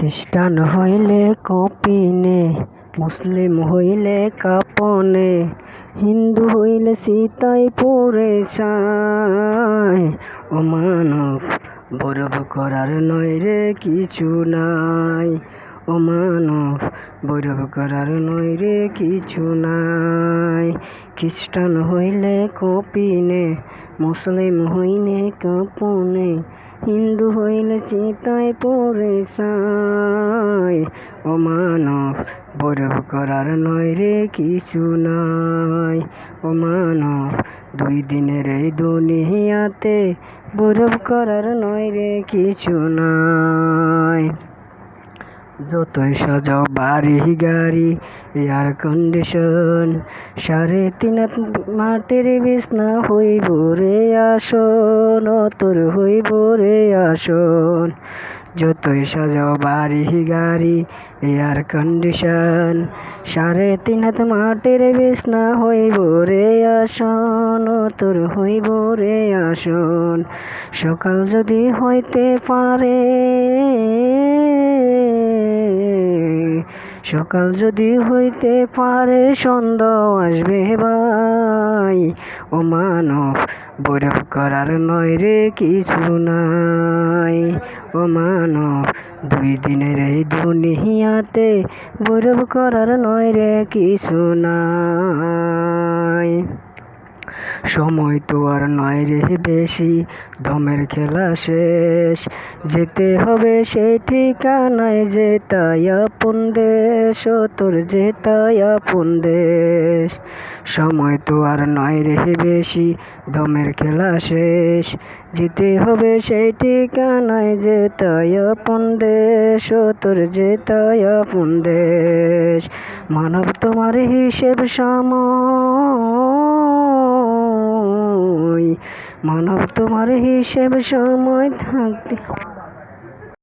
খ্রিস্টান হইলে কপিনে, মুসলিম হইলে কাপনে, হিন্দু হইলে সীতায় পড়ে চায়। ও মানব গৌরব করার নয় রে কিছু নাই, ও মানব গৌরব করার নয় রে কিছু নাই। খ্রিস্টান হইলে কপিনে, মুসলিম হইলে কাপনে, হিন্দু হইলে চিতায় পড়ে চায়। ও মানব গৌরব করার নয় রে কিছু নাই, ও মানব দুই দিনের এই দুনিয়াতে গৌরব করার নয় রে কিছু নাই। যতই সাজাও বাড়ি গাড়ি এয়ার কন্ডিশন, 3.5 হাত মাটির বিছনা হইব রে আসন, তোর হইব রে আসন। যতই সাজাও বাড়ি গাড়ি এয়ার কন্ডিশন, 3.5 হাত মাটির বিছনা হইব রে আসন, তোর হইব রে আসন। সকাল যদি হইতে পারে, সকাল যদি হইতে পারে সন্ধ্যা আসবে ভাই। ও মানব গৌরব করার নয় রে কিছু নাই, ও মানব দুই দিনের এই দুনিয়াতে গৌরব করার নয় রে কিছু নাই। সময় তো আর নয় রে বেশি, দমের খেলা শেষ, যেতে হবে সেই ঠিকানায় যেতাই আপন দেশ, ও তোর যেতাই আপন দেশ। সময় তো আর নয় রে বেশি, দমের খেলা শেষ, যেতে হবে সেই ঠিকানায় যেতাই আপন দেশ, ও তোর যেতাই আপন দেশ। মানব তোমার হিসেব সময়, মানব তোমার হিসেব সময় থাকতে